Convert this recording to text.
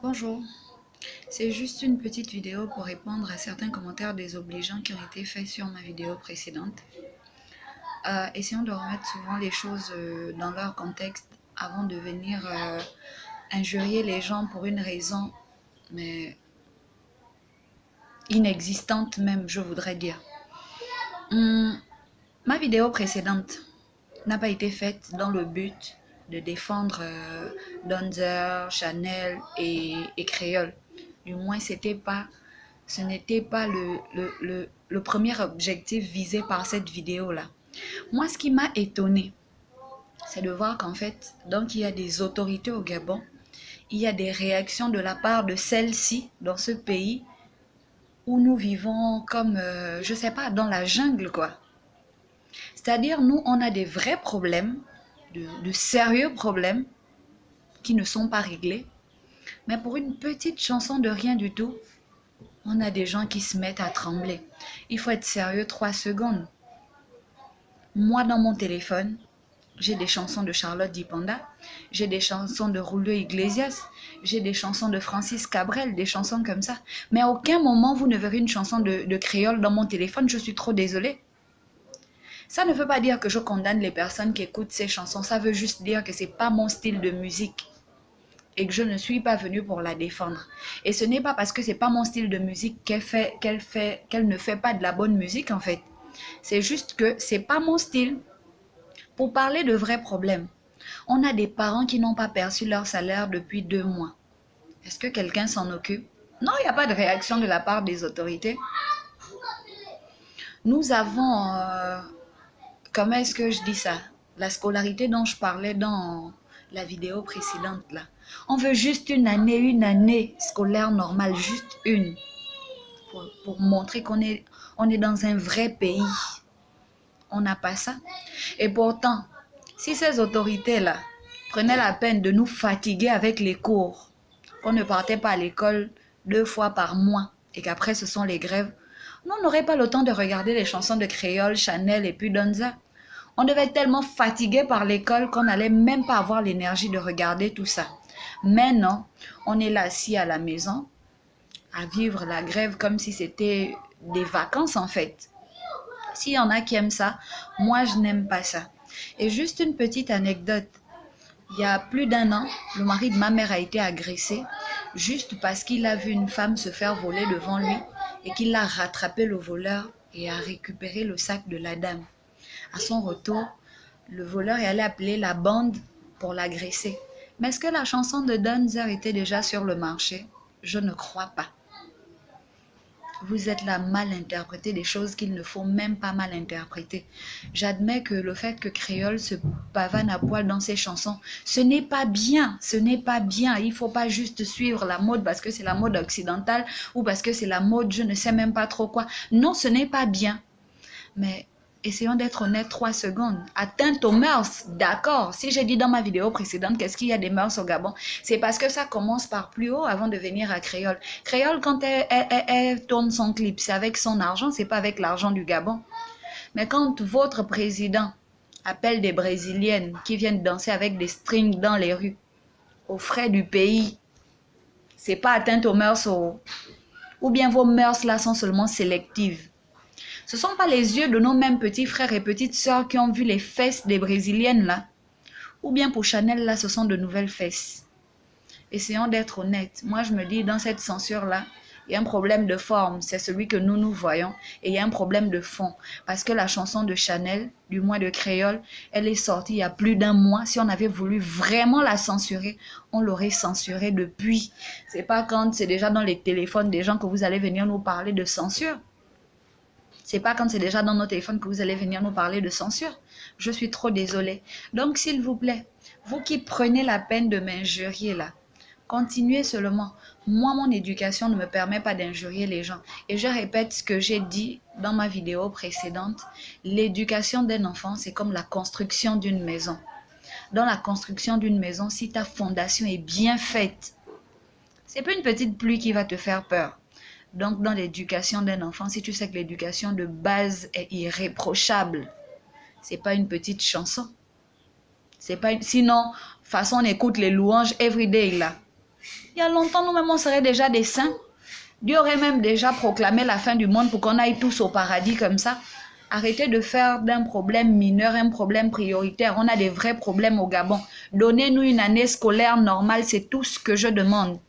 Bonjour, c'est juste une petite vidéo pour répondre à certains commentaires désobligeants qui ont été faits sur ma vidéo précédente. Essayons de remettre souvent les choses dans leur contexte avant de venir injurier les gens pour une raison, mais inexistante même, je voudrais dire. Ma vidéo précédente n'a pas été faite dans le but de défendre Donzer, Chanel et Créole. Du moins, ce n'était pas le premier objectif visé par cette vidéo-là. Moi, ce qui m'a étonné, c'est de voir qu'en fait, donc il y a des autorités au Gabon, il y a des réactions de la part de celles-ci dans ce pays où nous vivons comme, je sais pas, dans la jungle, quoi. C'est-à-dire, nous, on a des vrais problèmes, de sérieux problèmes qui ne sont pas réglés. Mais pour une petite chanson de rien du tout, on a des gens qui se mettent à trembler. Il faut être sérieux 3 secondes. Moi, dans mon téléphone, j'ai des chansons de Charlotte Dipanda, j'ai des chansons de Julio Iglesias, j'ai des chansons de Francis Cabrel, des chansons comme ça. Mais à aucun moment, vous ne verrez une chanson de créole dans mon téléphone. Je suis trop désolée. Ça ne veut pas dire que je condamne les personnes qui écoutent ces chansons. Ça veut juste dire que ce n'est pas mon style de musique et que je ne suis pas venue pour la défendre. Et ce n'est pas parce que ce n'est pas mon style de musique qu'elle ne fait pas de la bonne musique, en fait. C'est juste que ce n'est pas mon style. Pour parler de vrais problèmes, on a des parents qui n'ont pas perçu leur salaire depuis 2 mois. Est-ce que quelqu'un s'en occupe? Non, il n'y a pas de réaction de la part des autorités. Nous avons... comment est-ce que je dis ça? La scolarité dont je parlais dans la vidéo précédente là. On veut juste une année scolaire normale, juste une. Pour montrer qu'on est dans un vrai pays. On n'a pas ça. Et pourtant, si ces autorités-là prenaient la peine de nous fatiguer avec les cours, qu'on ne partait pas à l'école 2 fois par mois et qu'après ce sont les grèves, on n'aurait pas le temps de regarder les chansons de Créole, Chanel et puis Donza. On devait être tellement fatigué par l'école qu'on n'allait même pas avoir l'énergie de regarder tout ça. Mais non, on est là assis à la maison, à vivre la grève comme si c'était des vacances en fait. S'il y en a qui aiment ça, moi je n'aime pas ça. Et juste une petite anecdote. Il y a plus d'1 an, le mari de ma mère a été agressé juste parce qu'il a vu une femme se faire voler devant lui et qu'il a rattrapé le voleur et a récupéré le sac de la dame. À son retour, le voleur est allé appeler la bande pour l'agresser. Mais est-ce que la chanson de Donzer était déjà sur le marché? Je ne crois pas. Vous êtes là mal interprété des choses qu'il ne faut même pas mal interpréter. J'admets que le fait que Créole se pavane à poil dans ses chansons, ce n'est pas bien, ce n'est pas bien. Il ne faut pas juste suivre la mode parce que c'est la mode occidentale ou parce que c'est la mode je ne sais même pas trop quoi. Non, ce n'est pas bien. Mais essayons d'être honnêtes 3 secondes. Atteinte aux mœurs, d'accord. Si j'ai dit dans ma vidéo précédente qu'est-ce qu'il y a des mœurs au Gabon, c'est parce que ça commence par plus haut avant de venir à Créole. Créole, quand elle tourne son clip, c'est avec son argent, c'est pas avec l'argent du Gabon. Mais quand votre président appelle des Brésiliennes qui viennent danser avec des strings dans les rues, aux frais du pays, c'est pas atteinte aux mœurs ou bien vos mœurs là sont seulement sélectives. Ce ne sont pas les yeux de nos mêmes petits frères et petites sœurs qui ont vu les fesses des Brésiliennes là. Ou bien pour Chanel là, ce sont de nouvelles fesses. Essayons d'être honnêtes. Moi je me dis dans cette censure là, il y a un problème de forme, c'est celui que nous voyons. Et il y a un problème de fond. Parce que la chanson de Chanel, du mois de Créole, elle est sortie il y a plus d'1 mois. Si on avait voulu vraiment la censurer, on l'aurait censurée depuis. C'est pas quand c'est déjà dans les téléphones des gens que vous allez venir nous parler de censure. C'est pas quand c'est déjà dans nos téléphones que vous allez venir nous parler de censure. Je suis trop désolée. Donc, s'il vous plaît, vous qui prenez la peine de m'injurier là, continuez seulement. Moi, mon éducation ne me permet pas d'injurier les gens. Et je répète ce que j'ai dit dans ma vidéo précédente. L'éducation d'un enfant, c'est comme la construction d'une maison. Dans la construction d'une maison, si ta fondation est bien faite, c'est pas une petite pluie qui va te faire peur. Donc, dans l'éducation d'un enfant, si tu sais que l'éducation de base est irréprochable, c'est pas une petite chanson. C'est pas une... Sinon, façon on écoute les louanges everyday là. Il y a longtemps, nous-mêmes, on serait déjà des saints. Dieu aurait même déjà proclamé la fin du monde pour qu'on aille tous au paradis comme ça. Arrêtez de faire d'un problème mineur un problème prioritaire. On a des vrais problèmes au Gabon. Donnez-nous une année scolaire normale, c'est tout ce que je demande.